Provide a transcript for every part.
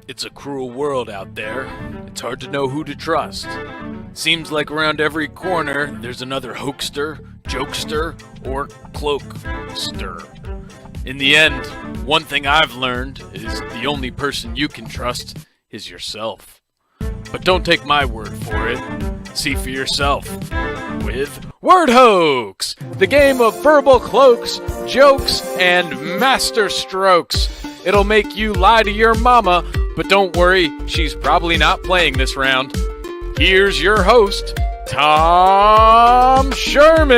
It's a cruel world out there. It's hard to know who to trust. Seems like around every corner there's another hoaxster, jokester, or cloakster. In the end, one thing I've learned is the only person you can trust is yourself. But don't take my word for it. See for yourself with Word Hoax, the game of verbal cloaks, jokes, and master strokes. It'll make you lie to your mama, but don't worry, she's probably not playing this round. Here's your host, Tom Sherman.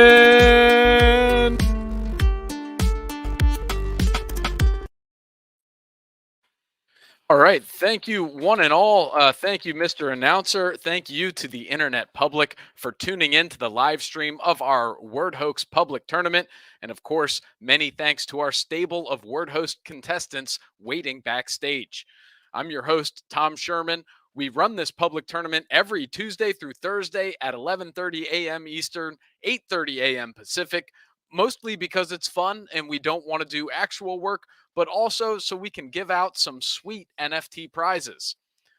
All right. Thank you, one and all. Thank you, Mr. Announcer. Thank you to the internet public for tuning in to the live stream of our Word Hoax public tournament. And of course, many thanks to our stable of Word Host contestants waiting backstage. I'm your host, Tom Sherman. We run this public tournament every Tuesday through Thursday at 11:30 a.m. Eastern, 8:30 a.m. Pacific, mostly because it's fun and we don't want to do actual work, but also so we can give out some sweet NFT prizes.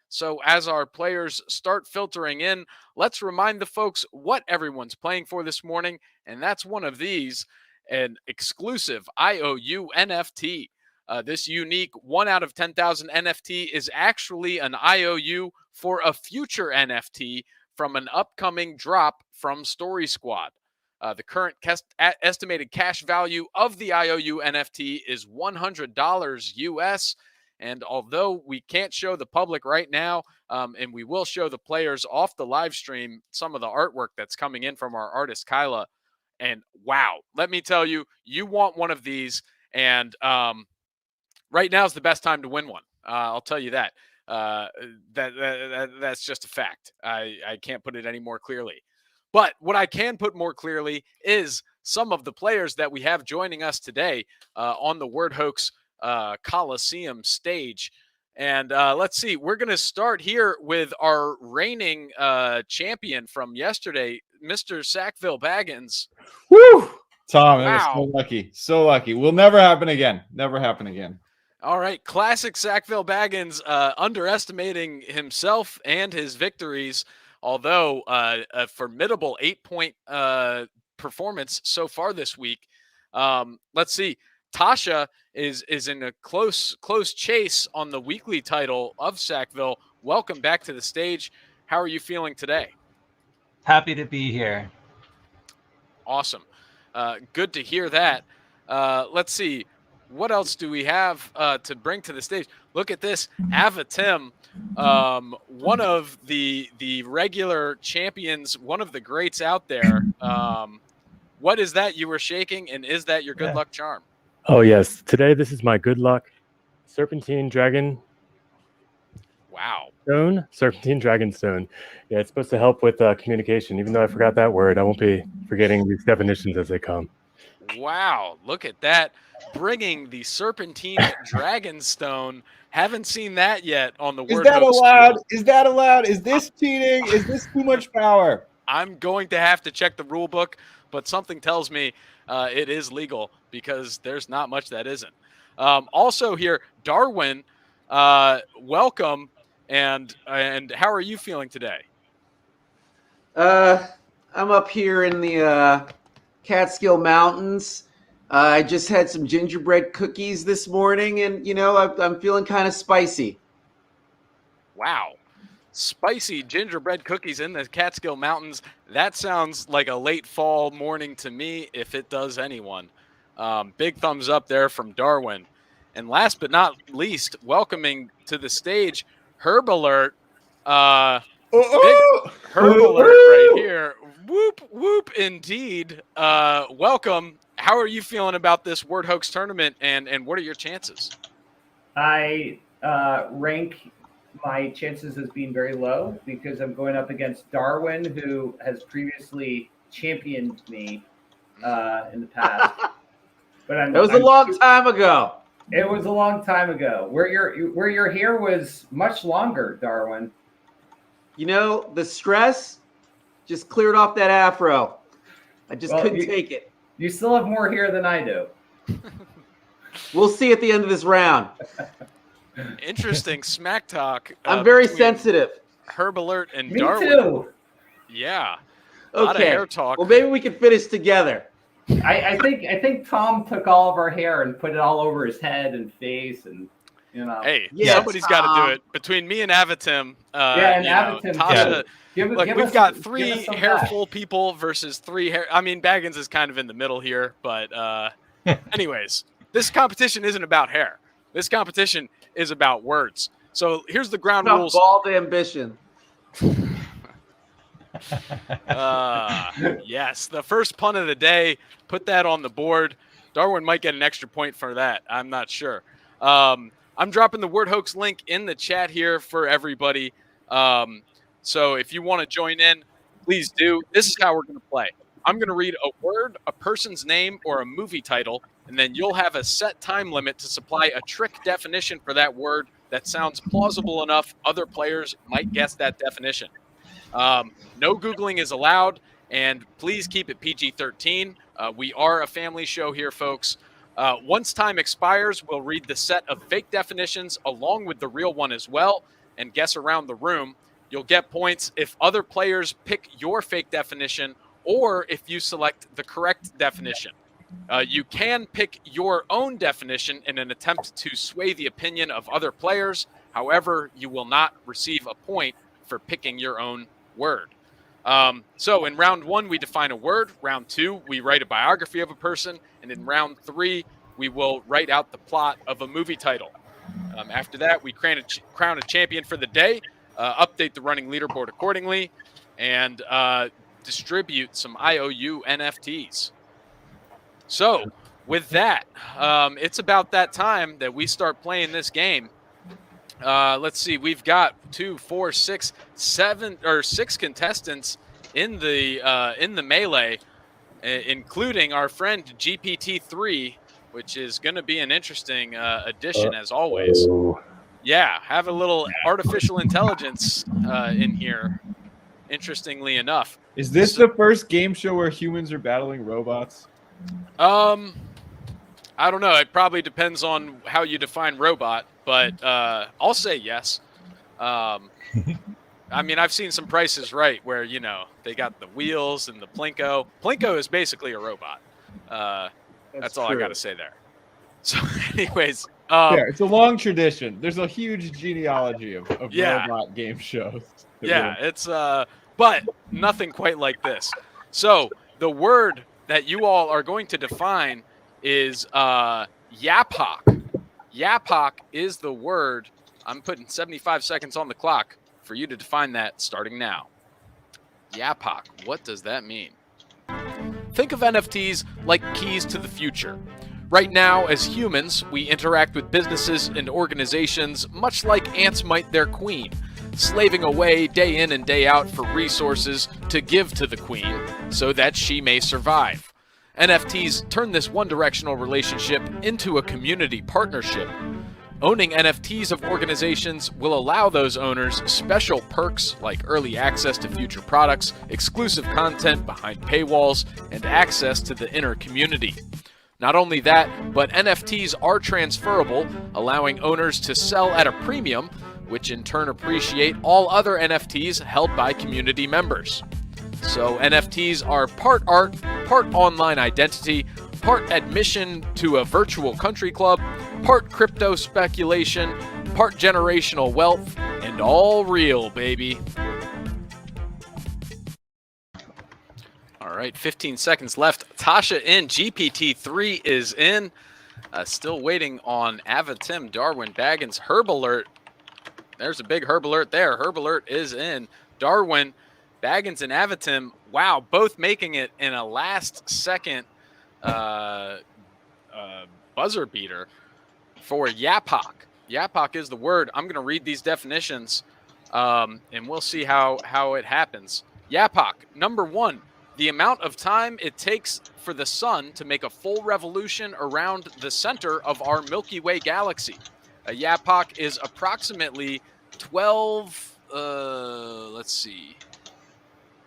So as our players start filtering in, let's remind the folks what everyone's playing for this morning, and that's one of these, an exclusive IOU NFT. This unique 1 out of 10,000 NFT is actually an IOU for a future NFT from an upcoming drop from Story Squad. The current estimated cash value of the IOU NFT is $100 US. And although we can't show the public right now, and we will show the players off the live stream some of the artwork that's coming in from our artist Kyla. And wow, let me tell you, you want one of these. And right now is the best time to win one. I'll tell you that. That's just a fact. I can't put it any more clearly. But what I can put more clearly is some of the players that we have joining us today on the Word Hoax Coliseum stage. And let's see, we're going to start here with our reigning champion from yesterday, Mr. Sackville-Baggins. Woo! Tom, Wow. that was so lucky. So lucky. Will never happen again. Never happen again. All right. Classic Sackville-Baggins underestimating himself and his victories. Although a formidable 8-point performance so far this week. Let's see. Tasha is in a close chase on the weekly title of Sackville. Welcome back to the stage. How are you feeling today? Happy to be here. Awesome. Good to hear that. Let's see. What else do we have to bring to the stage? Look at this. Ava Tim. One of the regular champions, one of the greats out there. What is that you were shaking, and is that your good luck charm? Oh yes, today this is my good luck serpentine dragon. Wow. Stone, serpentine dragon stone. Yeah, it's supposed to help with communication. Even though I forgot that word, I won't be forgetting these definitions as they come. Wow, look at that. Bringing the serpentine dragon stone. Haven't seen that yet on the Word Hoax. Is that allowed? Is that allowed? Is this cheating? Is this too much power? I'm going to have to check the rule book, but something tells me it is legal because there's not much that isn't. Also here, Darwin, welcome. And how are you feeling today? I'm up here in the Catskill Mountains. I just had some gingerbread cookies this morning, and, I'm feeling kind of spicy. Wow. Spicy gingerbread cookies in the Catskill Mountains. That sounds like a late fall morning to me, if it does anyone. Big thumbs up there from Darwin. And last but not least, welcoming to the stage, Herb Alert. Big Herb Alert right here. Whoop, whoop, indeed. Welcome. How are you feeling about this Word Hoax tournament, and what are your chances? I rank my chances as being very low because I'm going up against Darwin, who has previously championed me in the past. But that was a long time ago. It was a long time ago. Where your hair was much longer, Darwin. The stress just cleared off that afro. I just couldn't take it. You still have more hair than I do. We'll see at the end of this round. Interesting smack talk. I'm very between sensitive. Herb Alert and Me Darwin. too. Yeah. A lot of Okay. hair talk. Well, maybe we can finish together. I think Tom took all of our hair and put it all over his head and face, and Hey, Yeah, somebody's got to do Tom. it. Between me and Avatim, Yeah, and Avatim Tasha. too. Look, Give we've us- got give three us some hairful people versus three hair. I mean, Baggins is kind of in the middle here, but anyways, this competition isn't about hair. This competition is about words. So here's the ground About rules. bald ambition. Yes, the first pun of the day. Put that on the board. Darwin might get an extra point for that. I'm not sure. I'm dropping the Word Hoax link in the chat here for everybody. So if you want to join in, please do. This is how we're going to play. I'm going to read a word, a person's name, or a movie title, and then you'll have a set time limit to supply a trick definition for that word that sounds plausible enough other players might guess that definition. No Googling is allowed, and please keep it PG-13. We are a family show here, folks. Once time expires, we'll read the set of fake definitions along with the real one as well and guess around the room. You'll get points if other players pick your fake definition or if you select the correct definition. You can pick your own definition in an attempt to sway the opinion of other players. However, you will not receive a point for picking your own word. So in round one, we define a word. Round two, we write a biography of a person. And in round three, we will write out the plot of a movie title. After that, we crown a champion for the day, update the running leaderboard accordingly, and distribute some IOU NFTs. So with that, it's about that time that we start playing this game. Let's see. We've got 6 contestants in the melee, including our friend GPT-3, which is going to be an interesting addition as always. Yeah, have a little artificial intelligence in here. Interestingly enough, Is this the first game show where humans are battling robots? I don't know. It probably depends on how you define robot, but I'll say yes. I mean, I've seen some Prices Right where, they got the wheels and the Plinko. Plinko is basically a robot. That's all I got to say there. So anyways. Yeah, it's a long tradition. There's a huge genealogy of robot game shows. Yeah, it's but nothing quite like this. So the word that you all are going to define is Yaphok. Yaphok is the word. I'm putting 75 seconds on the clock for you to define that starting now. Yaphok, what does that mean? Think of NFTs like keys to the future. Right now, as humans, we interact with businesses and organizations much like ants might their queen, slaving away day in and day out for resources to give to the queen so that she may survive. NFTs turn this one-directional relationship into a community partnership. Owning NFTs of organizations will allow those owners special perks like early access to future products, exclusive content behind paywalls, and access to the inner community. Not only that, but NFTs are transferable, allowing owners to sell at a premium, which in turn appreciate all other NFTs held by community members. So NFTs are part art, part online identity, part admission to a virtual country club, part crypto speculation, part generational wealth, and all real, baby. All right, 15 seconds left. Tasha in, GPT-3 is in. Still waiting on Avatim, Darwin, Baggins, Herb Alert. There's a big Herb Alert there. Herb Alert is in. Darwin, Baggins, and Avatim, wow, both making it in a last-second buzzer beater for Yaphok. Yaphok is the word. I'm going to read these definitions, and we'll see how it happens. Yaphok, number one, the amount of time it takes for the sun to make a full revolution around the center of our Milky Way galaxy. A Yaphok is approximately 12, let's see,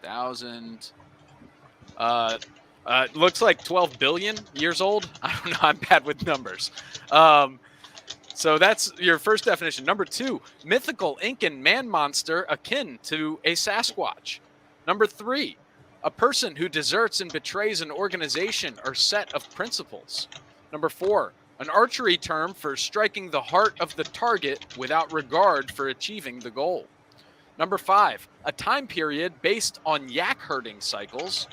1,000, looks like 12 billion years old. I don't know, I'm bad with numbers. So that's your first definition. Number 2, mythical Incan man monster akin to a Sasquatch. Number 3, a person who deserts and betrays an organization or set of principles. Number 4, an archery term for striking the heart of the target without regard for achieving the goal. Number 5, a time period based on yak herding cycles.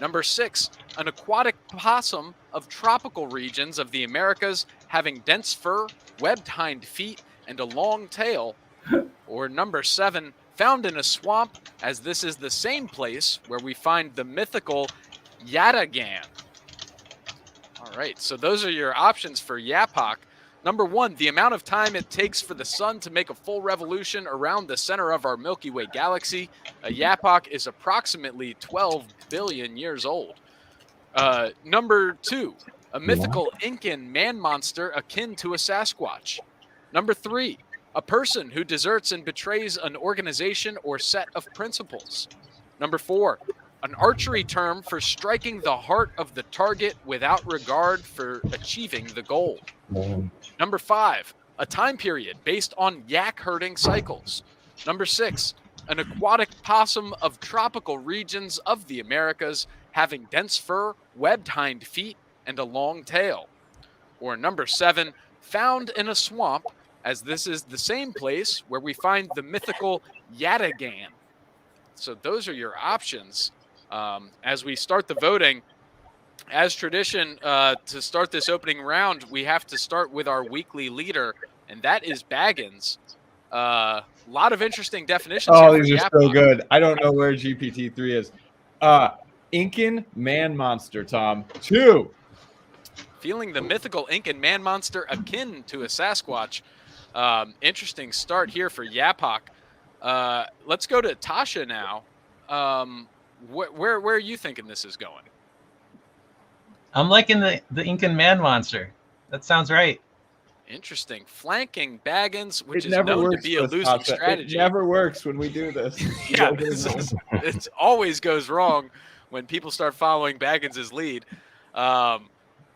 Number 6, an aquatic possum of tropical regions of the Americas having dense fur, webbed hind feet, and a long tail. Or number 7, found in a swamp, as this is the same place where we find the mythical Yatagan. All right, so those are your options for Yapok. Number 1, the amount of time it takes for the sun to make a full revolution around the center of our Milky Way galaxy. A Yapok is approximately 12 billion years old. Number 2, a mythical Incan man monster akin to a Sasquatch. Number 3, a person who deserts and betrays an organization or set of principles. Number 4, an archery term for striking the heart of the target without regard for achieving the goal. Number 5, a time period based on yak herding cycles. Number 6, an aquatic possum of tropical regions of the Americas having dense fur, webbed hind feet, and a long tail. Or number 7, found in a swamp, as this is the same place where we find the mythical Yatagan. So those are your options. As we start the voting, as tradition, to start this opening round, we have to start with our weekly leader, and that is Baggins. A lot of interesting definitions. Oh, here these for are so Yapok. good. I don't know where GPT-3 is. Incan man monster, Tom. 2. Feeling the mythical Incan man monster akin to a Sasquatch. Interesting start here for Yapok. Let's go to Tasha now. Where are you thinking this is going? I'm liking the Incan man monster. That sounds right. Interesting. Flanking Baggins, which It is never known to works be for a us, losing Tasha. strategy. It never works when we do this. Yeah, it always goes wrong when people start following Baggins' lead.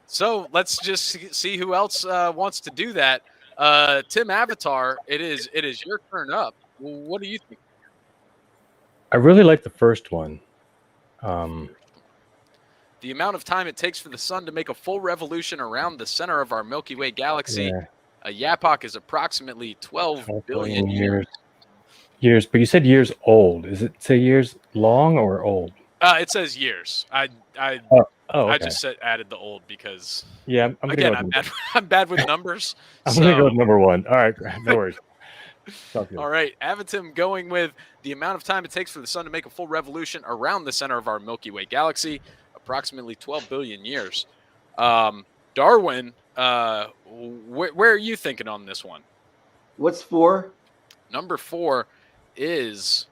So let's just see who else wants to do that. Tim Avatar, it is your turn up. What do you think? I really like the first one. The amount of time it takes for the sun to make a full revolution around the center of our Milky Way galaxy. Yeah. A Yapok is approximately 12 billion years. Years, but you said years old. Is it say years long or old? It says years. I Okay. just added the old because Yeah, I'm gonna again go I'm with bad. I'm bad with numbers. I'm gonna go with number 1. All right, no worries. All right, Avatim going with the amount of time it takes for the sun to make a full revolution around the center of our Milky Way galaxy, approximately 12 billion years. Darwin, where are you thinking on this one? What's 4? Number 4 is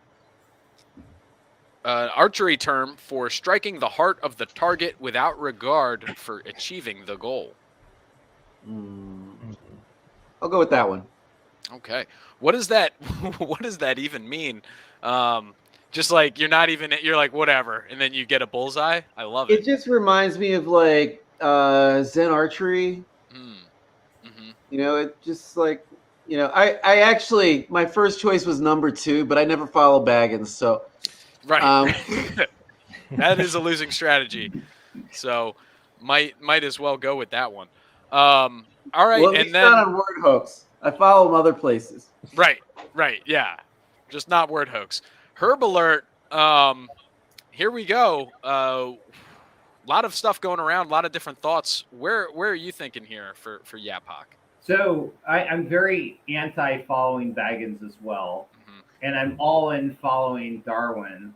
an archery term for striking the heart of the target without regard for achieving the goal. I'll go with that one. Okay. What does that what does that even mean? Just like you're like whatever, and then you get a bullseye. I love it. It just reminds me of like Zen archery. Mm-hmm. You know, it just like, you know, I actually, my first choice was number 2, but I never followed Baggins, so Right. That is a losing strategy. So might as well go with that one. All right, well, at and least then not on Word Hoax. I follow him other places. right, yeah. Just not Word Hoax. Herb Alert, here we go. A lot of stuff going around, a lot of different thoughts. Where are you thinking here for Yapok? So I'm very anti following Baggins as well, and I'm all in following Darwin.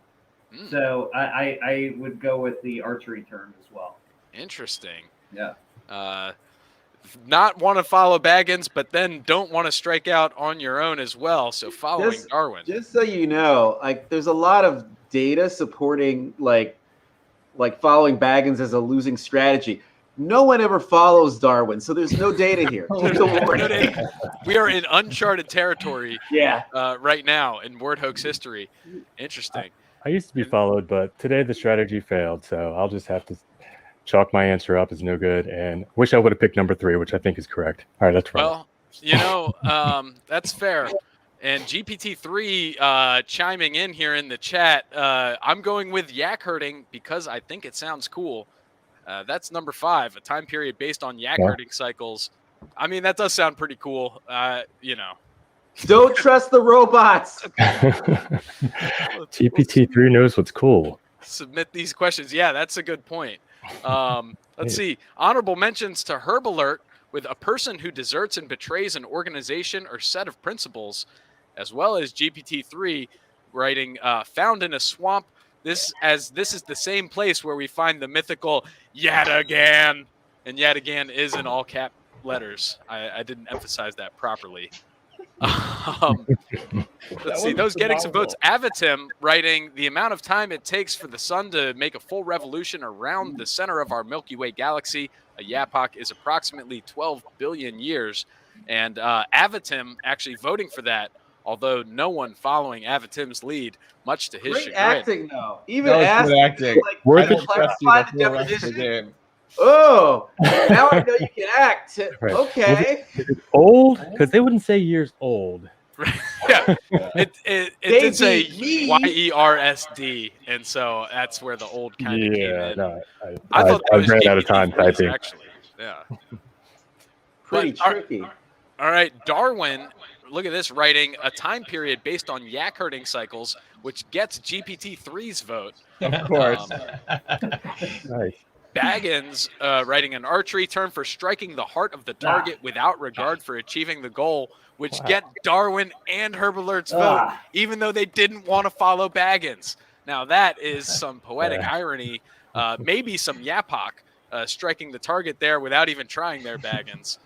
So I would go with the archery term as well. Interesting. Yeah. Not want to follow Baggins, but then don't want to strike out on your own as well. So following Darwin. Just so you know, like there's a lot of data supporting like following Baggins as a losing strategy. No one ever follows Darwin, so there's no data here. Don't worry. We are in uncharted territory. Yeah. Right now in Word Hoax history. Interesting. I used to be followed, but today the strategy failed, so I'll just have to chalk my answer up as no good. And wish I would have picked number 3, which I think is correct. All right, let's roll. Well, That's fair. And GPT-3 chiming in here in the chat. I'm going with yak herding because I think it sounds cool. That's number 5, a time period based on yak herding cycles. I mean, that does sound pretty cool. Don't trust the robots. GPT-3 knows what's cool. Submit these questions. Yeah, that's a good point. Let's see. Honorable mentions to Herb Alert with a person who deserts and betrays an organization or set of principles, as well as GPT-3 writing found in a swamp. This is the same place where we find the mythical yet again. And yet again is in all cap letters. I didn't emphasize that properly. Let's see. Those getting some votes. Avatim writing the amount of time it takes for the sun to make a full revolution around the center of our Milky Way galaxy, a yapok, is approximately 12 billion years. And Avatim actually voting for that, although no one following Avatim's lead, much to his Great chagrin. acting, though. Even That was good asking, acting. like, I don't trust you clarify the the whole rest of the definition. game. Oh, now I know you can act. Right. Okay. Is it old? Because they wouldn't say years old. Yeah, it did say beat me. YERSD, and so that's where the old kind of came in. No, I thought that I was ran out of time GPT-3s, typing. actually. Yeah. Pretty But, tricky. All right, Darwin, look at this, writing a time period based on yak herding cycles, which gets GPT-3's vote. Of course. Nice. Baggins writing an archery term for striking the heart of the target without regard for achieving the goal, which get Darwin and Herb Alert's vote, even though they didn't want to follow Baggins. Now that is some poetic irony, maybe some yapok striking the target there without even trying their Baggins.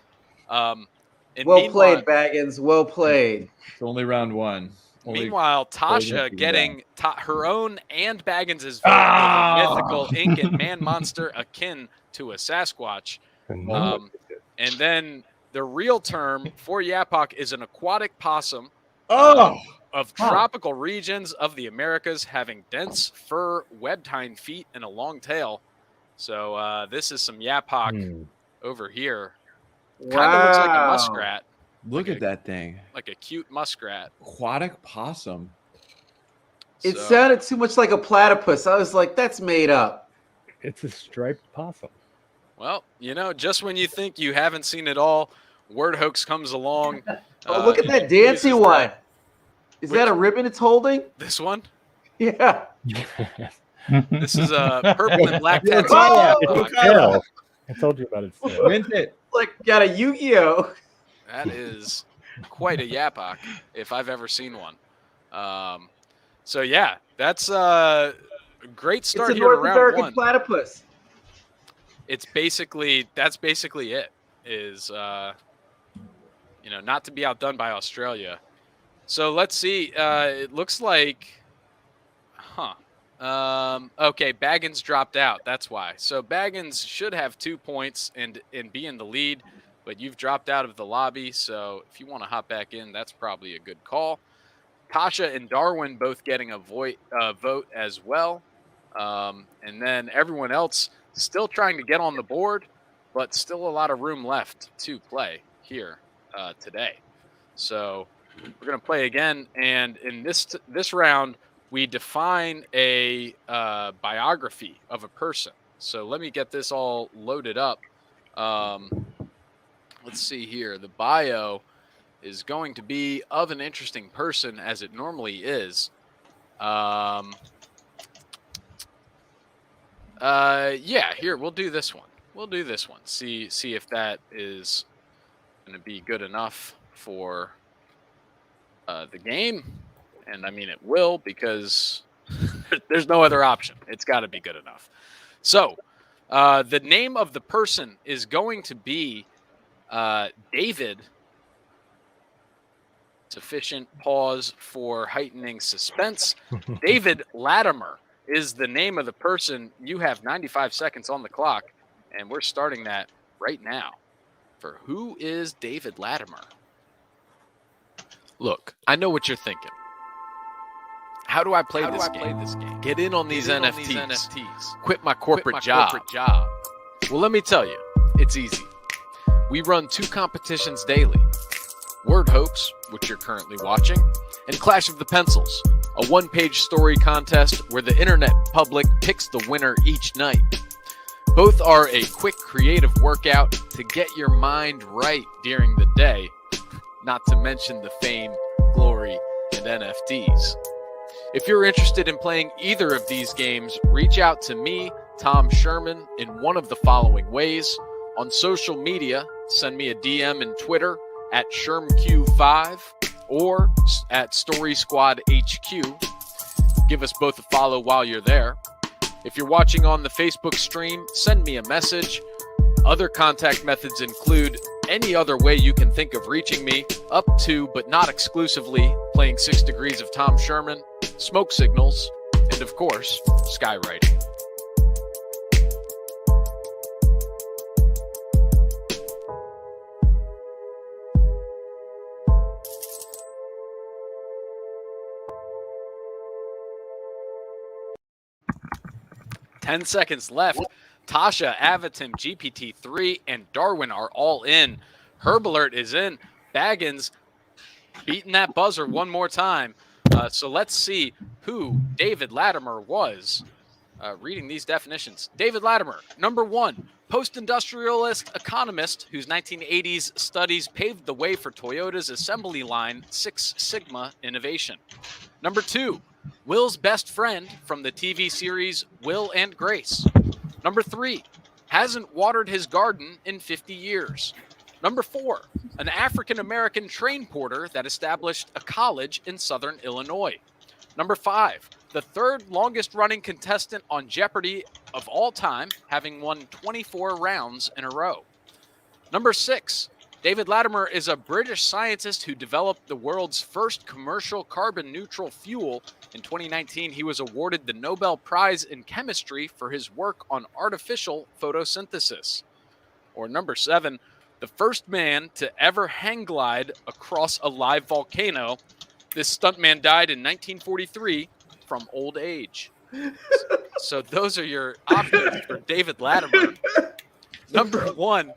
Well played, Baggins. Well played. It's only round 1. Meanwhile, Tasha Golden getting her own and Baggins' vote with a mythical Incan man monster akin to a Sasquatch. And then the real term for yapok is an aquatic possum of tropical regions of the Americas, having dense fur, webbed hind feet, and a long tail. So this is some yapok over here. Kind of looks like a muskrat. Look at that thing. Like a cute muskrat. Aquatic possum. It sounded too much like a platypus. I was like, that's made up. It's a striped possum. Well, just when you think you haven't seen it all, Word Hoax comes along. Oh, look at that dancing one. Is that a ribbon it's holding? This one? Yeah. This is a purple and black tattoo. Oh, I told you about it. Mint it. like got a Yu-Gi-Oh. That is quite a yapok, if I've ever seen one. So yeah, that's a great start It's a here to North round American 1. platypus. That's basically it. Is not to be outdone by Australia. So let's see. It looks like, okay, Baggins dropped out. That's why. So Baggins should have 2 points and be in the lead, but you've dropped out of the lobby. So if you want to hop back in, that's probably a good call. Tasha and Darwin both getting a vote as well. And then everyone else still trying to get on the board, but still a lot of room left to play here today. So we're going to play again. And in this round, we define a biography of a person. So let me get this all loaded up. Let's see here. The bio is going to be of an interesting person, as it normally is. Yeah, here, we'll do this one. See if that is going to be good enough for the game. And I mean, it will, because there's no other option. It's got to be good enough. So the name of the person is going to be David. Sufficient pause for heightening suspense. David Latimer is the name of the person. You have 95 seconds on the clock, and we're starting that right now. For who is David Latimer? Look, I know what you're thinking. How do I play this game? Get in on these NFTs. Quit my corporate job. Well, let me tell you, it's easy. We run 2 competitions daily. Word Hoax, which you're currently watching, and Clash of the Pencils, a one-page story contest where the internet public picks the winner each night. Both are a quick creative workout to get your mind right during the day, not to mention the fame, glory, and NFTs. If you're interested in playing either of these games, reach out to me, Tom Sherman, in one of the following ways. On social media, send me a DM in Twitter at ShermQ5 or at Story Squad HQ. Give us both a follow while you're there. If you're watching on the Facebook stream, send me a message. Other contact methods include any other way you can think of reaching me, up to but not exclusively playing 6 Degrees of Tom Sherman, smoke signals, and of course, skywriting. Ten seconds left. Tasha, Avatim, GPT-3, and Darwin are all in. Herb Alert is in. Baggins beating that buzzer one more time. So let's see who David Latimer was. Reading these definitions. David Latimer, number 1, post-industrialist economist whose 1980s studies paved the way for Toyota's assembly line Six Sigma innovation. Number 2, Will's best friend from the TV series Will and Grace. Number 3, hasn't watered his garden in 50 years. Number 4, an African-American train porter that established a college in Southern Illinois. Number 5, the third longest running contestant on Jeopardy of all time, having won 24 rounds in a row. Number 6, David Latimer is a British scientist who developed the world's first commercial carbon-neutral fuel. In 2019, he was awarded the Nobel Prize in Chemistry for his work on artificial photosynthesis. Or number 7, the first man to ever hang glide across a live volcano. This stuntman died in 1943 from old age. So those are your options for David Latimer. Number 1,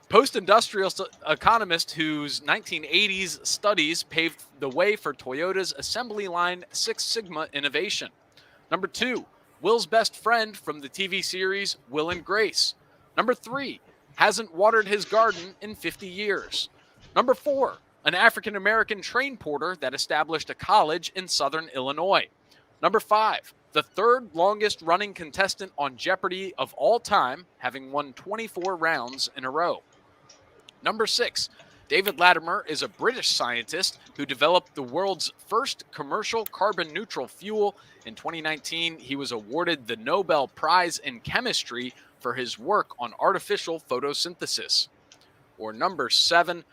post-industrial economist whose 1980s studies paved the way for Toyota's assembly line Six Sigma innovation. Number 2, Will's best friend from the TV series Will and Grace. Number 3, hasn't watered his garden in 50 years. Number 4, an African-American train porter that established a college in Southern Illinois. Number 5, the third longest running contestant on Jeopardy of all time, having won 24 rounds in a row. Number 6, David Latimer is a British scientist who developed the world's first commercial carbon-neutral fuel. In 2019, he was awarded the Nobel Prize in Chemistry for his work on artificial photosynthesis. Or number 7,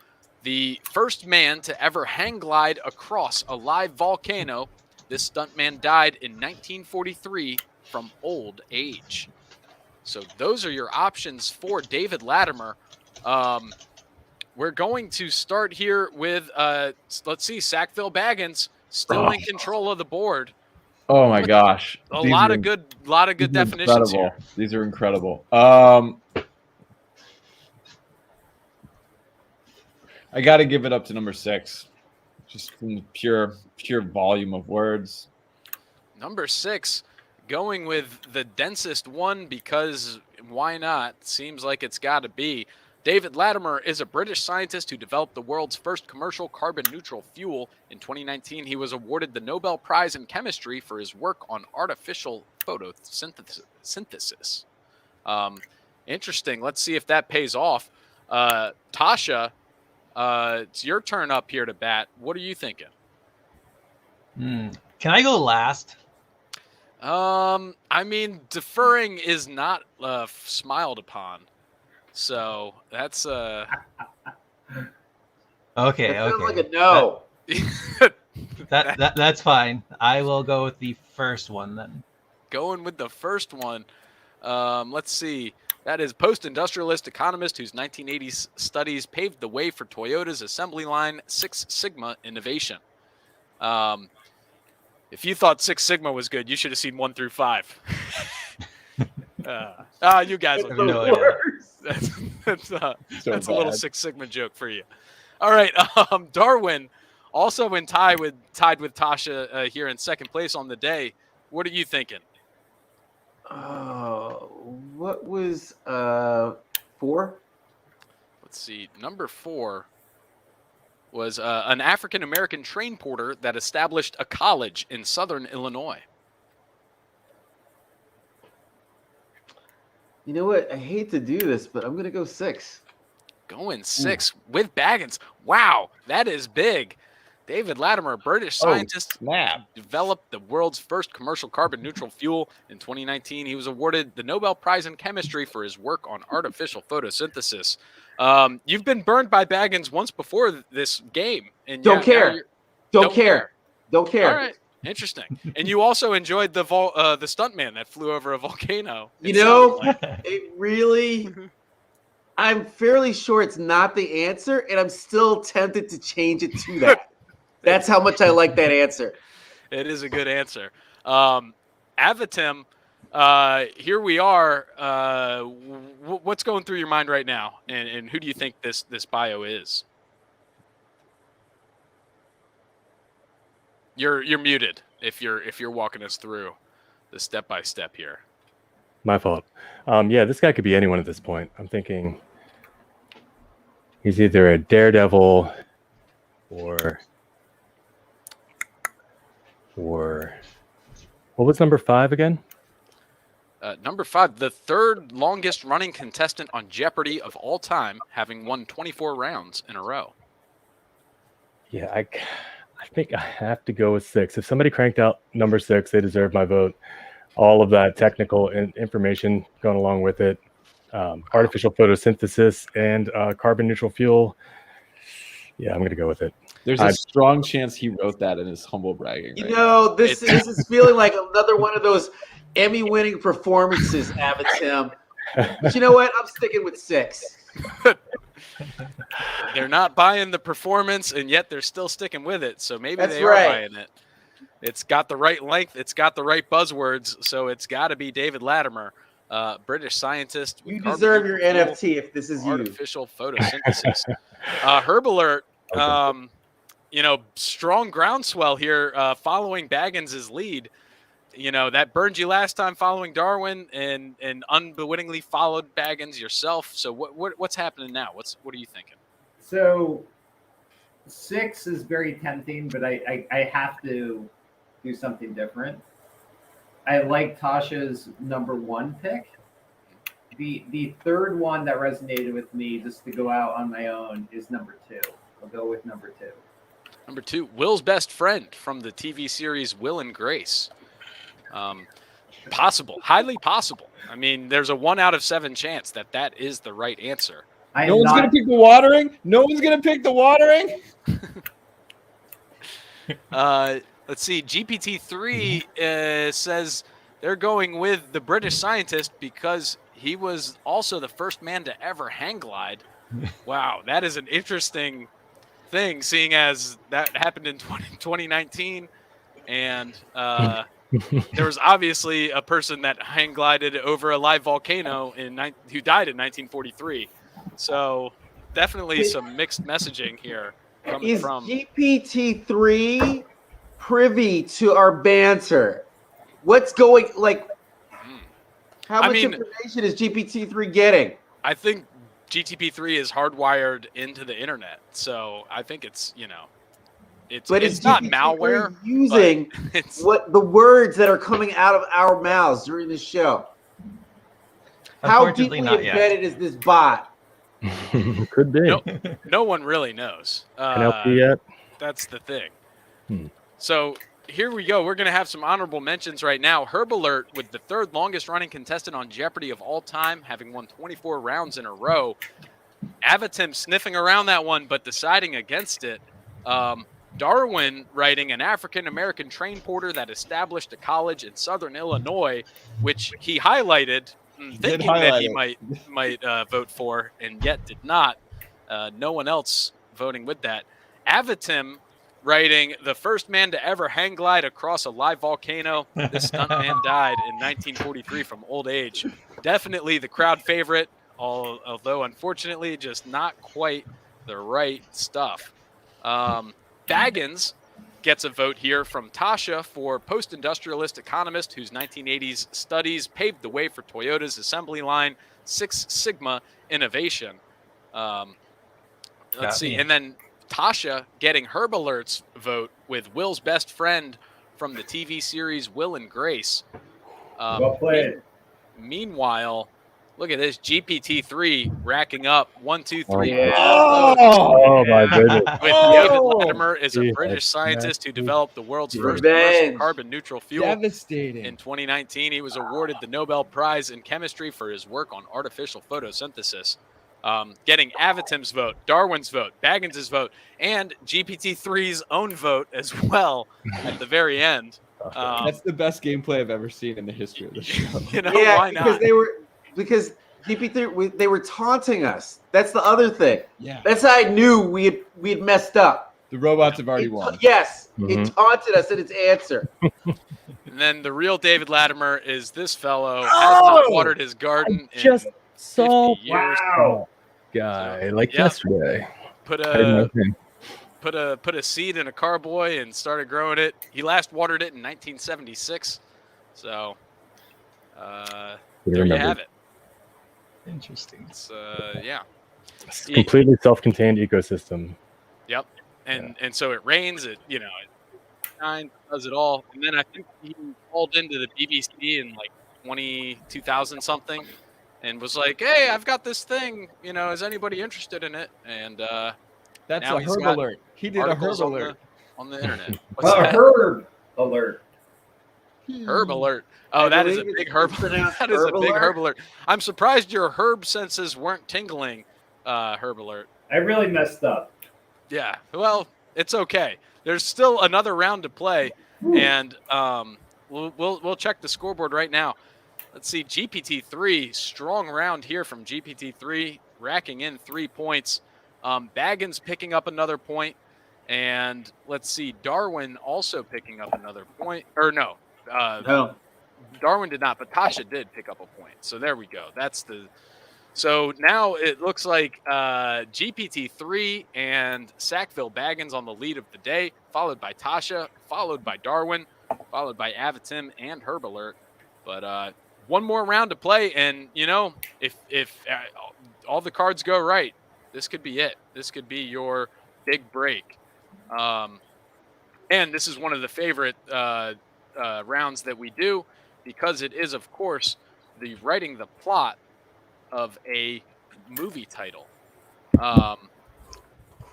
the first man to ever hang glide across a live volcano. This stuntman died in 1943 from old age. So those are your options for David Latimer. We're going to start here with, let's see, Sackville-Baggins still in control of the board. Oh my gosh! A lot of good definitions incredible. here. These are incredible. I got to give it up to number 6, just from the pure volume of words. Number 6, going with the densest one because why not? Seems like it's got to be. David Latimer is a British scientist who developed the world's first commercial carbon-neutral fuel. In 2019, he was awarded the Nobel Prize in Chemistry for his work on artificial photosynthesis. Interesting. Let's see if that pays off. Tasha, it's your turn up here to bat. What are you thinking? Can I go last? I mean, deferring is not smiled upon. So that's Okay. It sounds like Okay. a no. That's fine. I will go with the first one then. Going with the first one. Let's see. That is post-industrialist economist whose 1980s studies paved the way for Toyota's assembly line Six Sigma innovation. If you thought Six Sigma was good, you should have seen 1 through 5. You guys will no know. idea. That's a little Six Sigma joke for you. All right. Darwin, also tied with Tasha here in second place on the day. What are you thinking? What was 4? Let's see. Number 4 was an African American train porter that established a college in Southern Illinois. You know what? I hate to do this, but I'm going to go 6. Going 6 with Baggins. Wow, that is big. David Latimer, British scientist, developed the world's first commercial carbon-neutral fuel. In 2019, he was awarded the Nobel Prize in Chemistry for his work on artificial photosynthesis. You've been burned by Baggins once before this game. And Don't care. Don't care. Don't care. All right. Interesting. And you also enjoyed the stuntman that flew over a volcano. You know, it really... I'm fairly sure it's not the answer, and I'm still tempted to change it to that. That's how much I like that answer. It is a good answer. Avatim, here we are. What's going through your mind right now, and who do you think this bio is? You're muted if you're walking us through the step by step here. My fault. Yeah, this guy could be anyone at this point. I'm thinking he's either a daredevil or what was number 5 again? Number 5, the third longest running contestant on Jeopardy of all time, having won 24 rounds in a row. Yeah, I think I have to go with 6. If somebody cranked out number 6, they deserve my vote. All of that technical information going along with it, artificial photosynthesis and carbon neutral fuel. Yeah, I'm going to go with it. There's a strong chance he wrote that in his humble bragging. You know, this is feeling like another one of those Emmy-winning performances, Avatim. But you know what? I'm sticking with 6. They're not buying the performance, and yet they're still sticking with it. So maybe That's they are right. buying it. It's got the right length. It's got the right buzzwords. So it's got to be David Latimer, British scientist. You deserve your NFT if this is you. Artificial photosynthesis. Herb alert. You know, strong groundswell here following Baggins' lead. You know, that burned you last time following Darwin and unwittingly followed Baggins yourself. So what's happening now? What are you thinking? So 6 is very tempting, but I have to do something different. I like Tasha's number 1 pick. The third one that resonated with me, just to go out on my own, is number 2. I'll go with number 2. Number 2, Will's best friend from the TV series Will and Grace. Possible, highly possible. I mean, there's a 1 out of 7 chance that is the right answer. No one's going to pick the watering? No one's going to pick the watering? Let's see. GPT-3 says they're going with the British scientist because he was also the first man to ever hang glide. Wow, that is an interesting thing, seeing as that happened in 2019. And there was obviously a person that hang glided over a live volcano who died in 1943. So definitely some mixed messaging here coming from GPT-3 privy to our banter. What's going how much information is GPT-3 getting? I think GPT-3 is hardwired into the internet, so I think it's it's not malware using what the words that are coming out of our mouths during this show. How deeply embedded is this bot? Could be. No one really knows. NLP yet? That's the thing. So here we go. We're going to have some honorable mentions right now. Herb alert with the third longest running contestant on Jeopardy of all time, having won 24 rounds in a row. Avatim sniffing around that one, but deciding against it. Darwin writing an African-American train porter that established a college in Southern Illinois, which he highlighted, thinking that he might vote for, and yet did not. No one else voting with that. Avatim writing the first man to ever hang glide across a live volcano. This stuntman died in 1943 from old age. Definitely the crowd favorite, although unfortunately just not quite the right stuff. Baggins gets a vote here from Tasha for post-industrialist economist whose 1980s studies paved the way for Toyota's assembly line Six Sigma innovation. Let's see. And then Tasha getting Herb Alert's vote with Will's best friend from the TV series Will and Grace. Well played. Meanwhile, look at this GPT-3 racking up 1, 2, 3. Yeah. Oh my goodness. With David Latimer is a British scientist who developed the world's first commercial carbon-neutral fuel. Devastating. In 2019, he was awarded the Nobel Prize in Chemistry for his work on artificial photosynthesis. Getting Avatim's vote, Darwin's vote, Baggins' vote, and GPT-3's own vote as well at the very end. That's the best gameplay I've ever seen in the history of the show. You know, Yeah, why not? because GP3 they were taunting us. That's the other thing. Yeah. That's how I knew we had messed up. The robots have already won. Yes, it taunted us in its answer. And then the real David Latimer is this fellow, has not watered his garden in Just saw 50 years. Wow. guy like Yeah. yesterday. Put I didn't know him. a seed in a carboy and started growing it. He last watered it in 1976. So there you have it. Interesting. It's yeah. It's a completely self-contained ecosystem. Yep. And so it rains, it it shines, does it all. And then I think he called into the BBC in like 2000 something and was like, "Hey, I've got this thing, is anybody interested in it?" And That's now a he's herb got alert. He did a herb articles alert. on the internet. What's that? Herb alert. Herb alert. Oh, I that is a believe big it's herb. pronounced That is a herb big alert. herb alert. I'm surprised your herb senses weren't tingling, herb alert. I really messed up. Yeah. Well, it's okay. There's still another round to play, and we'll check the scoreboard right now. Let's see. GPT-3, strong round here from GPT-3, racking in 3 points. Baggins picking up another point, and let's see. Darwin also picking up another point. Or no. No. Darwin did not, but Tasha did pick up a point. So there we go. So now it looks like GPT-3 and Sackville-Baggins on the lead of the day, followed by Tasha, followed by Darwin, followed by Avatim and Herb Alert. But one more round to play, and if all the cards go right, this could be it. This could be your big break. And this is one of the favorite rounds that we do, because it is, of course, the writing the plot of a movie title.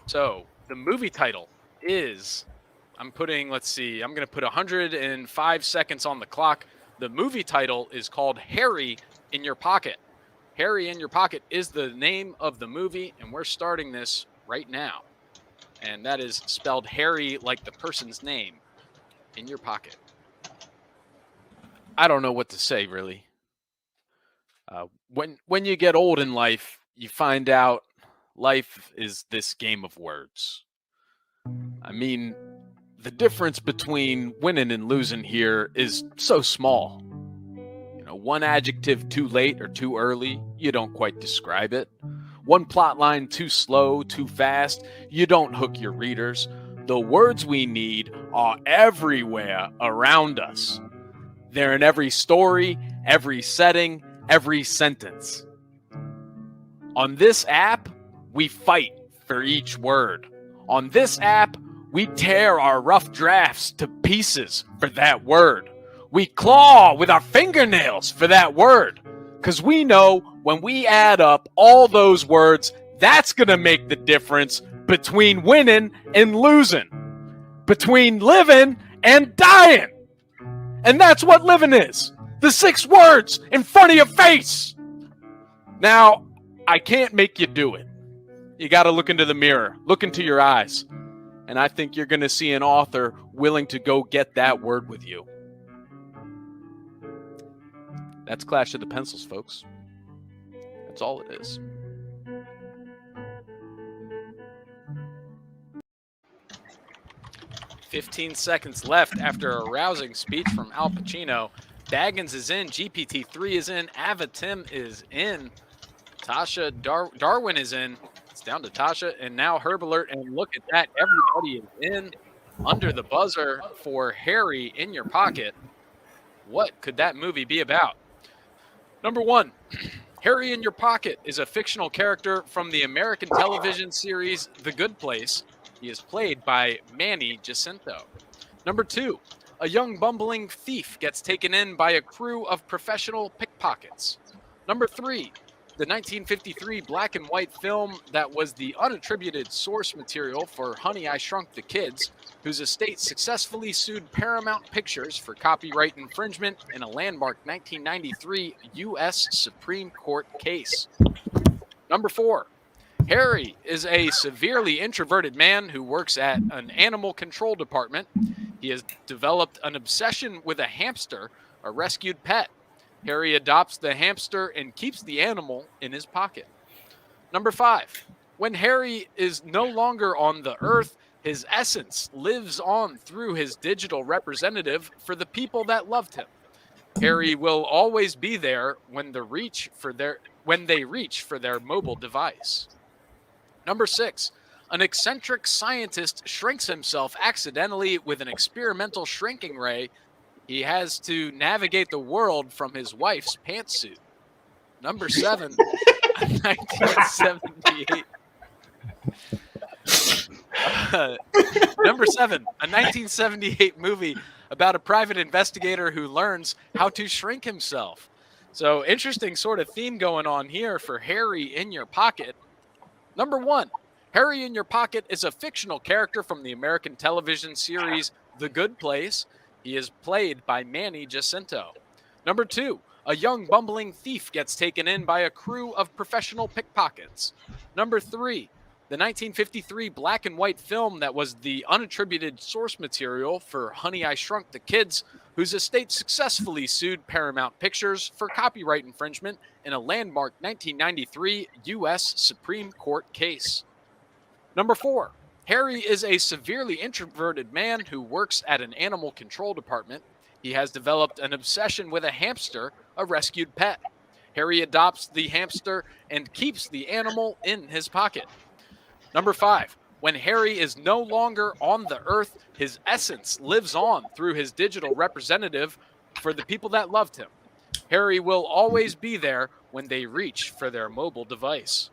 So the movie title is, I'm going to put 105 seconds on the clock. The movie title is called Harry in Your Pocket. Harry in Your Pocket is the name of the movie, and we're starting this right now. And that is spelled Harry like the person's name, in your pocket. I don't know what to say, really. When you get old in life, you find out life is this game of words. I mean, the difference between winning and losing here is so small. One adjective too late or too early, you don't quite describe it. One plot line too slow, too fast, you don't hook your readers. The words we need are everywhere around us. They're in every story, every setting, every sentence. On this app, we fight for each word. On this app, we tear our rough drafts to pieces for that word. We claw with our fingernails for that word. Because we know when we add up all those words, that's going to make the difference between winning and losing. Between living and dying. And that's what living is. The 6 words in front of your face. Now, I can't make you do it. You got to look into the mirror. Look into your eyes. And I think you're going to see an author willing to go get that word with you. That's Clash of the Pencils, folks. That's all it is. "15 seconds left after a rousing speech from Al Pacino. Baggins is in, GPT-3 is in, Avatim is in, Tasha Darwin is in. It's It's down to Tasha and now Herb Alert. And look at that. Everybody is in under the buzzer for Harry in Your Pocket. What could that movie be about? Number one, Harry in Your Pocket is a fictional character from the American television series The Good Place. He is played by Manny Jacinto. Number two, a young bumbling thief gets taken in by a crew of professional pickpockets. Number three, the 1953 black and white film that was the unattributed source material for Honey, I Shrunk the Kids, whose estate successfully sued Paramount Pictures for copyright infringement in a landmark 1993 U.S. Supreme Court case. Number four, Harry is a severely introverted man who works at an animal control department. He has developed an obsession with a hamster, a rescued pet. Harry adopts the hamster and keeps the animal in his pocket. Number five, when Harry is no longer on the earth, his essence lives on through his digital representative for the people that loved him. Harry will always be there when they reach for their mobile device. Number six, an eccentric scientist shrinks himself accidentally with an experimental shrinking ray. He has to navigate the world from his wife's pantsuit. Number seven, a 1978. Number seven, a 1978 movie about a private investigator who learns how to shrink himself. So interesting sort of theme going on here for Harry in Your Pocket. Number one, Harry in Your Pocket is a fictional character from the American television series The Good Place. He is played by Manny Jacinto. Number two, a young bumbling thief gets taken in by a crew of professional pickpockets. Number three, the 1953 black and white film that was the unattributed source material for Honey, I Shrunk the Kids, whose estate successfully sued Paramount Pictures for copyright infringement in a landmark 1993 U.S. Supreme Court case. Number four, Harry is a severely introverted man who works at an animal control department. He has developed an obsession with a hamster, a rescued pet. Harry adopts the hamster and keeps the animal in his pocket. Number five, when Harry is no longer on the earth, his essence lives on through his digital representative for the people that loved him. Harry will always be there when they reach for their mobile device.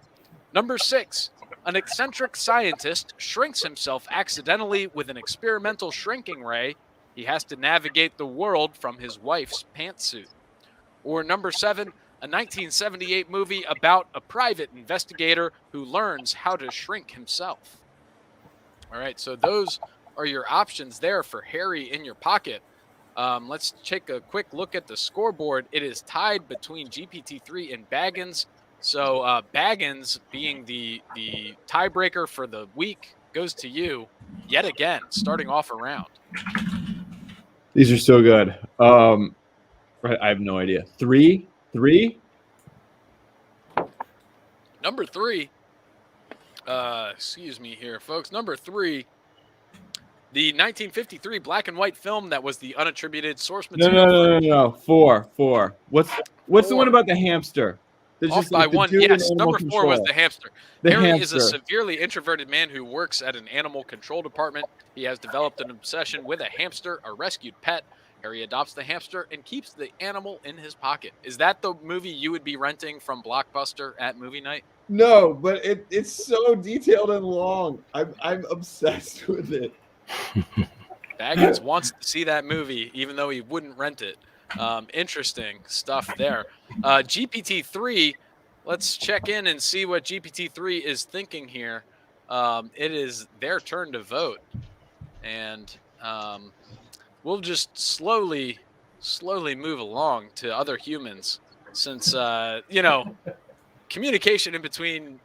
Number six, an eccentric scientist shrinks himself accidentally with an experimental shrinking ray. He has to navigate the world from his wife's pantsuit. Or number seven, a 1978 movie about a private investigator who learns how to shrink himself. All right, so those are your options there for Harry in Your Pocket. Let's take a quick look at the scoreboard. It is tied between GPT-3 and Baggins. So Baggins, being the tiebreaker for the week, goes to you yet again, starting off a round. These are so good. I have no idea. Three? Number three. Excuse me here, folks. Number three. The 1953 black and white film that was the unattributed source material. No. Four. What's the one about the hamster? There's off by one. Yes, number four was the hamster. Harry is a severely introverted man who works at an animal control department. He has developed an obsession with a hamster, a rescued pet. Harry adopts the hamster and keeps the animal in his pocket. Is that the movie you would be renting from Blockbuster at movie night? No, but it's so detailed and long. I'm obsessed with it. Baggins wants to see that movie, even though he wouldn't rent it. Interesting stuff there. GPT-3, let's check in and see what GPT-3 is thinking here. It is their turn to vote. And we'll just slowly move along to other humans since, communication in between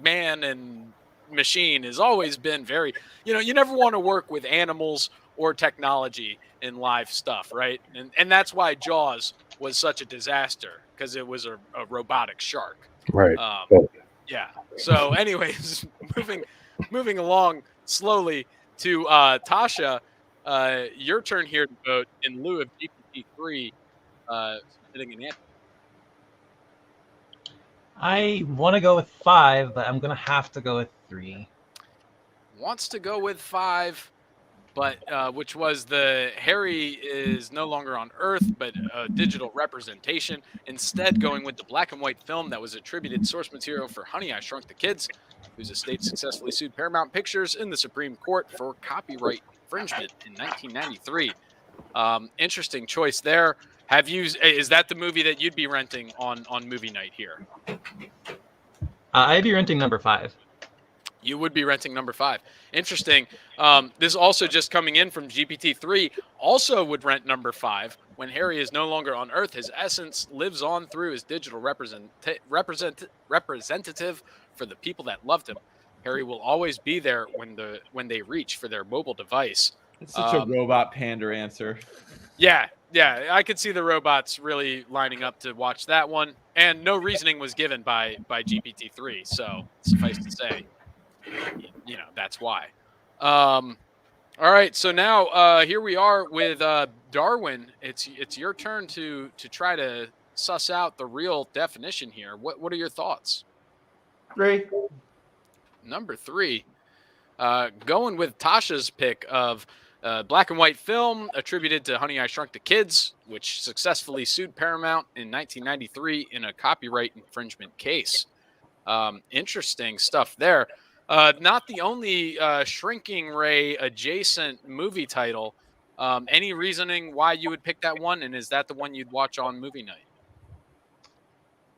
man and machine has always been very, you never want to work with animals or technology in live stuff, right? And that's why Jaws was such a disaster, because it was a robotic shark. Right. Yeah. So anyways, moving along slowly to Tasha, your turn here to vote in lieu of GPT-3 submitting an answer. I want to go with 5, but I'm going to have to go with 3. Wants to go with 5, but which was the Harry is no longer on Earth, but a digital representation. Instead, going with the black and white film that was attributed source material for Honey, I Shrunk the Kids, whose estate successfully sued Paramount Pictures in the Supreme Court for copyright infringement in 1993. Interesting choice there. Is that the movie that you'd be renting on movie night here? I'd be renting number 5. You would be renting number 5. Interesting. This is also just coming in from GPT-3. Also would rent number 5. When Harry is no longer on Earth, his essence lives on through his digital representative for the people that loved him. Harry will always be there when they reach for their mobile device. It's such a robot pander answer. Yeah, I could see the robots really lining up to watch that one, and no reasoning was given by GPT-3. So suffice to say, that's why. All right, so now here we are with Darwin. It's your turn to try to suss out the real definition here. What are your thoughts? 3. Number 3, going with Tasha's pick of black and white film attributed to Honey, I Shrunk the Kids, which successfully sued Paramount in 1993 in a copyright infringement case. Interesting stuff there. Not the only Shrinking Ray adjacent movie title. Any reasoning why you would pick that one, and is that the one you'd watch on movie night?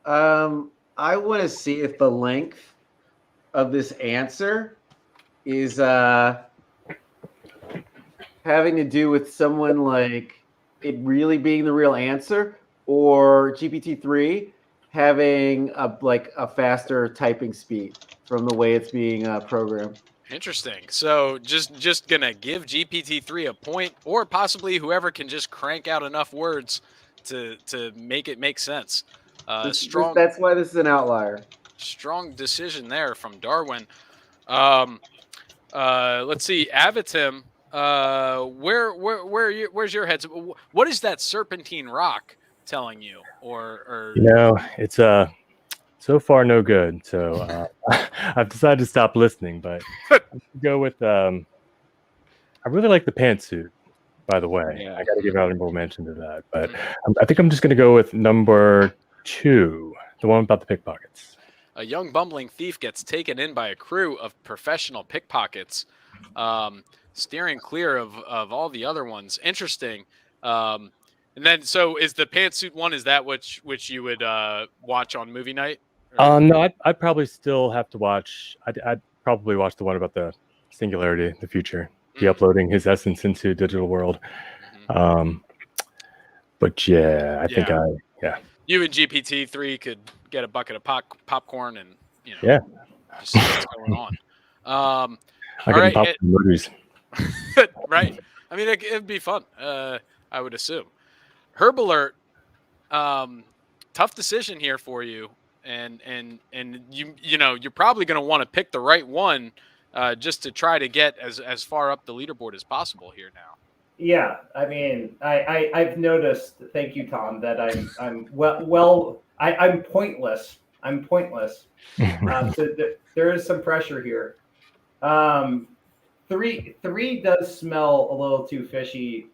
I want to see if the length of this answer is having to do with someone like it really being the real answer, or GPT-3 having a faster typing speed from the way it's being programmed. Interesting. So just gonna give GPT-3 a point, or possibly whoever can just crank out enough words to make it make sense. Strong. That's why this is an outlier. Strong decision there from Darwin. Let's see, Avatim. Where's your head? What is that serpentine rock telling you? Or it's so far no good. So I've decided to stop listening. But go with I really like the pantsuit. By the way, Yeah. I got to give honorable mention to that. But I think I'm just going to go with number 2, the one about the pickpockets. A young bumbling thief gets taken in by a crew of professional pickpockets, steering clear of all the other ones. Interesting. And then, so is the pantsuit one? Is that which you would watch on movie night? No, I'd probably still have to watch. I'd probably watch the one about the singularity, the future, uploading his essence into digital world. But yeah, I think you and GPT-3 could get a bucket of popcorn and just see what's going on. I can pop some movies. Right. I mean, it'd be fun. I would assume. Herb Alert. Tough decision here for you, and you're probably going to want to pick the right one, just to try to get as far up the leaderboard as possible here now. Yeah, I mean, I've noticed. Thank you, Tom. That I'm pointless. I'm pointless. So there is some pressure here. 3 does smell a little too fishy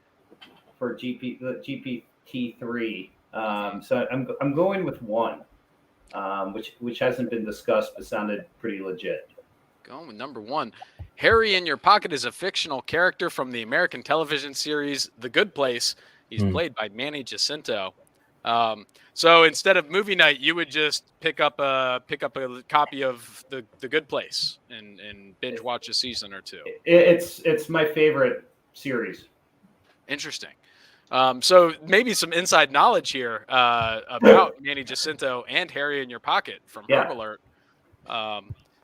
for GPT-3. So I'm going with 1, which hasn't been discussed but sounded pretty legit. Going with number 1. Harry in Your Pocket is a fictional character from the American television series The Good Place. He's played by Manny Jacinto. So instead of movie night, you would just pick up a copy of the Good Place and binge watch a season or 2. It's my favorite series. Interesting. So maybe some inside knowledge here about Manny Jacinto and Harry in Your Pocket from Herb Alert.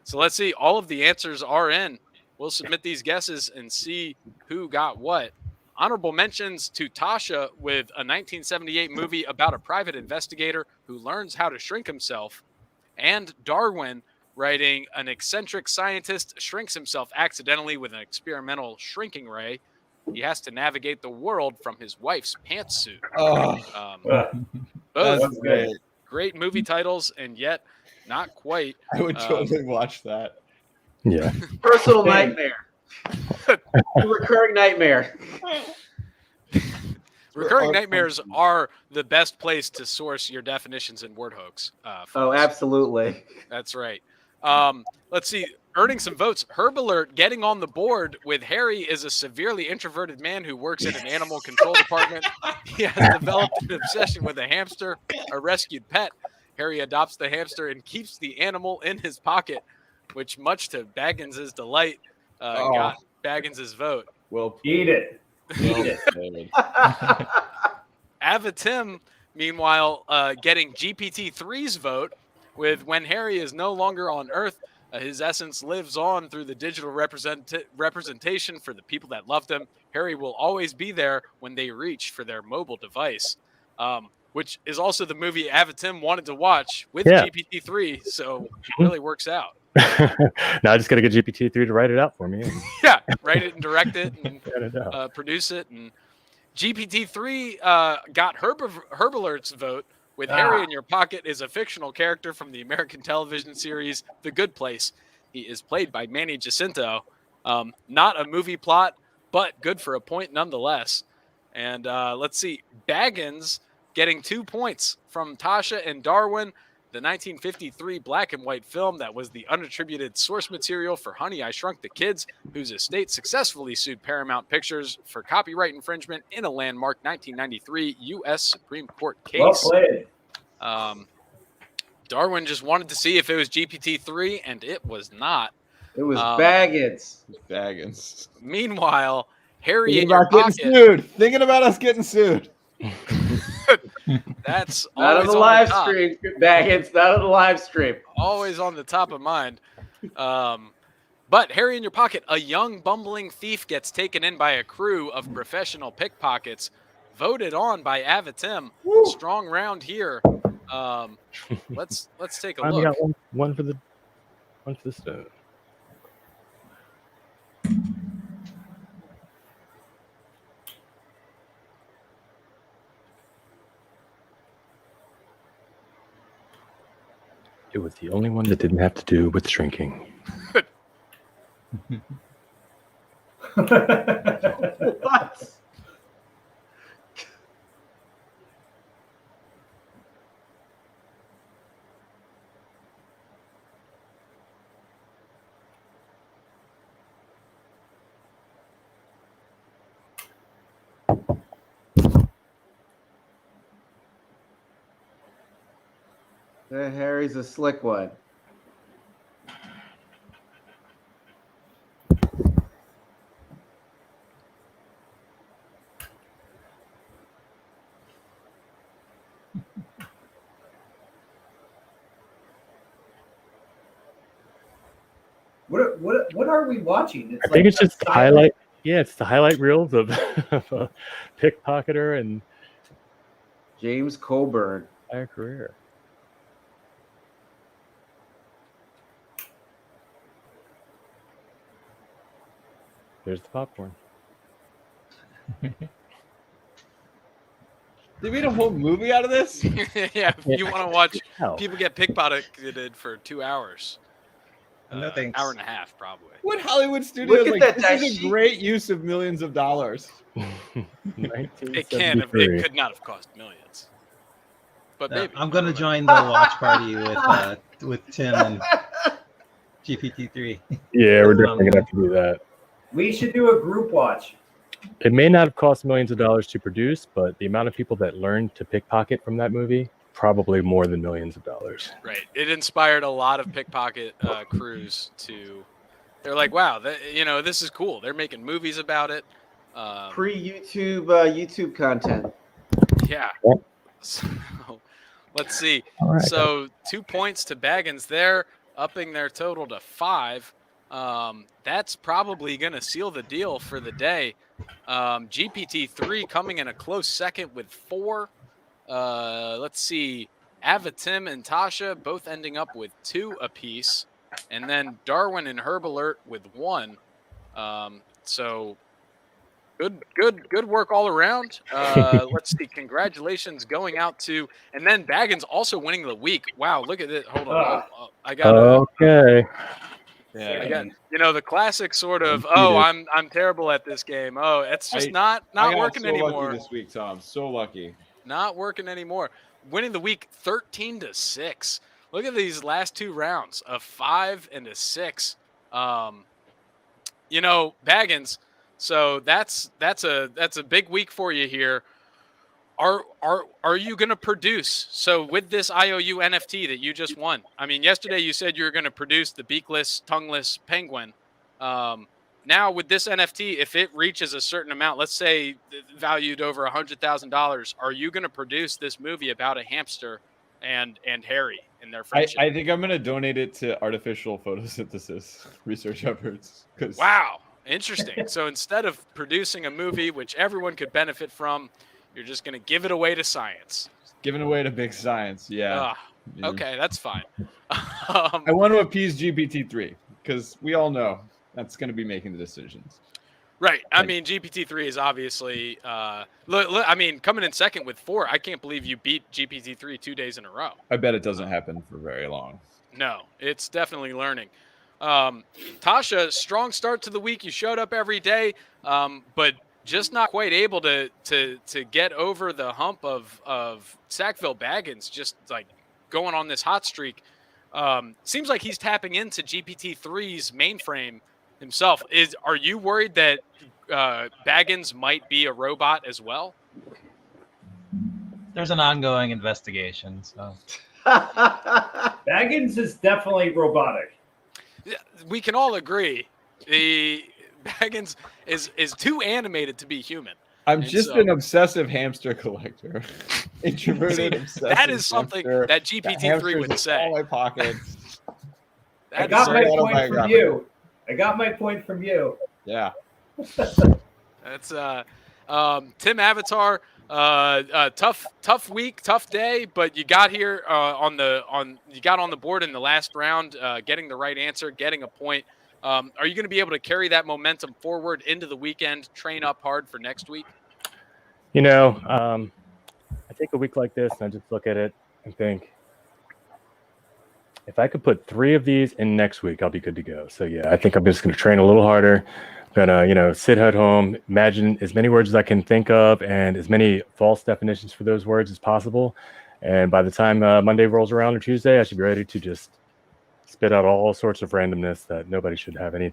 So let's see. All of the answers are in. We'll submit these guesses and see who got what. Honorable mentions to Tasha with a 1978 movie about a private investigator who learns how to shrink himself, and Darwin writing an eccentric scientist shrinks himself accidentally with an experimental shrinking ray. He has to navigate the world from his wife's pantsuit. Both That's great. great movie titles, and yet not quite. I would totally watch that. Yeah. Personal nightmare. Recurring nightmare. Recurring nightmares are the best place to source your definitions in Word Hoax. Oh, folks. absolutely. That's right. Let's see. Earning some votes. Herb Alert getting on the board with Harry is a severely introverted man who works at an animal control department. He has developed an obsession with a hamster, a rescued pet. Harry adopts the hamster and keeps the animal in his pocket, which, much to Baggins' delight, got Baggins' vote. Well, Eat it. Eat it. David. Avatim, meanwhile, getting GPT-3's vote with when Harry is no longer on Earth, his essence lives on through the digital representation for the people that loved him. Harry will always be there when they reach for their mobile device, which is also the movie Avatim wanted to watch with GPT-3, so it really works out. Now I just got to get GPT-3 to write it out for me. Yeah, write it and direct it and Get it out. produce it. And GPT-3 got Herb Alert's vote with Harry in Your Pocket is a fictional character from the American television series The Good Place. He is played by Manny Jacinto. Not a movie plot, but good for a point nonetheless. And let's see, Baggins getting 2 points from Tasha and Darwin. The 1953 black and white film that was the unattributed source material for Honey, I Shrunk the Kids, whose estate successfully sued Paramount Pictures for copyright infringement in a landmark 1993 U.S. Supreme Court case. Well played. Darwin just wanted to see if it was GPT-3, and it was not. It was Baggins. Baggins. Meanwhile, Harry in Thinking Your about getting Pocket. sued. Thinking about us getting sued. That's Not on always the on live the top. stream, Baggins. Not on the live stream. Always on the top of mind. But Harry in Your Pocket, a young bumbling thief gets taken in by a crew of professional pickpockets, voted on by Avatim. Strong round here. Let's take a I look. got one for the stone. It was the only one that didn't have to do with shrinking. What? Harry's a slick one. What are we watching? I think it's just the highlight. Yeah, it's the highlight reels of a pickpocketer and James Coburn. entire career. There's the popcorn. They made a whole movie out of this? Yeah, if you want to watch Hell. people get pickpocketed for 2 hours. No thanks. Hour and a half, probably. What Hollywood studio Look is at like, that this is a dashie. great use of millions of dollars. It can have, 1973. it could not have cost millions. But No, maybe. I'm gonna join the watch party with Tim and GPT-3. Yeah, we're definitely gonna have to do that. We should do a group watch. It may not have cost millions of dollars to produce, but the amount of people that learned to pickpocket from that movie, probably more than millions of dollars. Right. It inspired a lot of pickpocket crews to. They're like, wow, this is cool. They're making movies about it. Pre-YouTube YouTube content. Yeah. Yep. So, let's see. All right. So 2 points to Baggins there, upping their total to 5. That's probably going to seal the deal for the day. GPT-3 coming in a close second with 4. Let's see. Avatim and Tasha both ending up with 2 apiece. And then Darwin and Herb Alert with 1. So Good work all around. Let's see. Congratulations going out to, and then Baggins also winning the week. Wow, look at it. Hold on. I got Okay. I got the classic sort of I'm terrible at this game. Oh, it's just not I got working so anymore. lucky this week, Tom. So lucky. Not working anymore. Winning the week 13-6. Look at these last 2 rounds, a 5 and a 6. Baggins. So that's a big week for you here. Are you going to produce? So with this IOU NFT that you just won, I mean, yesterday you said you were going to produce the beakless, tongueless penguin. Now with this NFT, if it reaches a certain amount, let's say valued over $100,000, are you going to produce this movie about a hamster and Harry and their friendship? I think I'm going to donate it to artificial photosynthesis research efforts. Wow, interesting. So instead of producing a movie which everyone could benefit from, you're just going to give it away to science. Giving away to big science, yeah. Okay, that's fine. I want to appease GPT-3 because we all know that's going to be making the decisions. Right. I mean, GPT-3 is obviously, coming in second with 4. I can't believe you beat GPT-3 2 days in a row. I bet it doesn't happen for very long. No, it's definitely learning. Tasha, strong start to the week. You showed up every day, but just not quite able to get over the hump of Sackville-Baggins, just like going on this hot streak. Seems like he's tapping into GPT-3's mainframe himself. Are you worried that Baggins might be a robot as well? There's an ongoing investigation, so Baggins is definitely robotic. We can all agree. Baggins is too animated to be human. I'm just an obsessive hamster collector. Introverted, obsessive. That is something hamster. that GPT-3 would say. All my pockets. I got my point from you. Yeah. That's Tim Avatar. Tough week, tough day, but you got here you got on the board in the last round, getting the right answer, getting a point. Are you going to be able to carry that momentum forward into the weekend, train up hard for next week? I take a week like this and I just look at it and think, if I could put 3 of these in next week, I'll be good to go. So yeah, I think I'm just going to train a little harder. I'm going to, sit at home, imagine as many words as I can think of and as many false definitions for those words as possible. And by the time Monday rolls around or Tuesday, I should be ready to just spit out all sorts of randomness that nobody should have any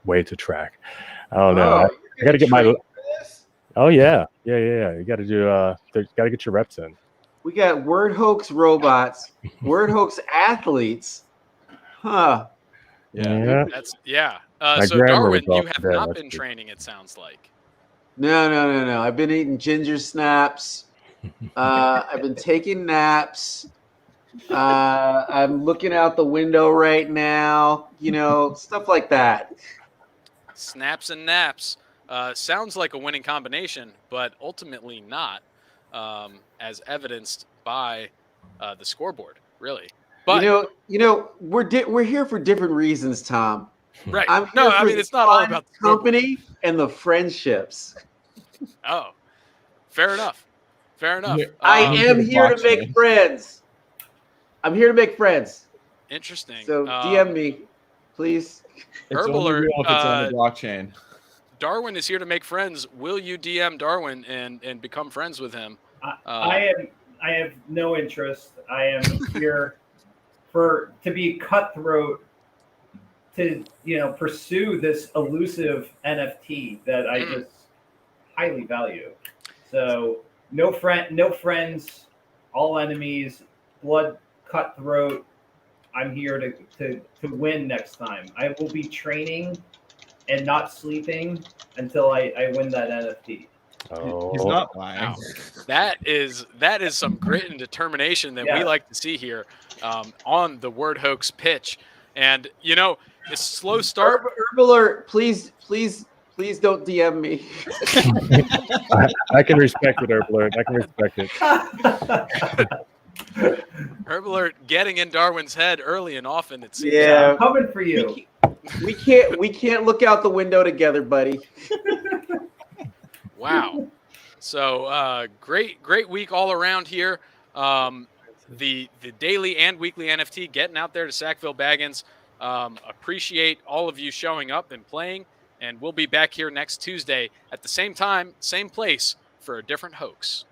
way to track. I don't know. I got to get my. Oh yeah. You got to do. Got to get your reps in. We got Word Hoax robots, Word Hoax athletes. Huh. Yeah. So Darwin, you have not been training. It sounds like. No. I've been eating ginger snaps. I've been taking naps. I'm looking out the window right now, stuff like that. Snaps and naps. Sounds like a winning combination, but ultimately not, as evidenced by the scoreboard, really. But we're here for different reasons, Tom. Right. It's not all about the company and the friendships. Oh, fair enough. I am here to make friends. I'm here to make friends. Interesting. So DM me, please. It's only real if it's on the blockchain. Darwin is here to make friends. Will you DM Darwin and become friends with him? I have no interest. I am here to be cutthroat, to pursue this elusive NFT that I just highly value. So no friends, all enemies, blood cutthroat. I'm here to win next time. I will be training and not sleeping until I win that NFT. Oh, He's not lying. Wow. That is some grit and determination that we like to see here on the Word Hoax pitch. And a slow start. Herb alert, please don't DM me. I can respect it, Herb alert. I can respect it. Herb alert getting in Darwin's head early and often, it seems. Yeah, I'm coming for you. We can't look out the window together, buddy. Wow. So great week all around here. The daily and weekly NFT getting out there to Sackville-Baggins. Appreciate all of you showing up and playing. And we'll be back here next Tuesday at the same time, same place for a different hoax.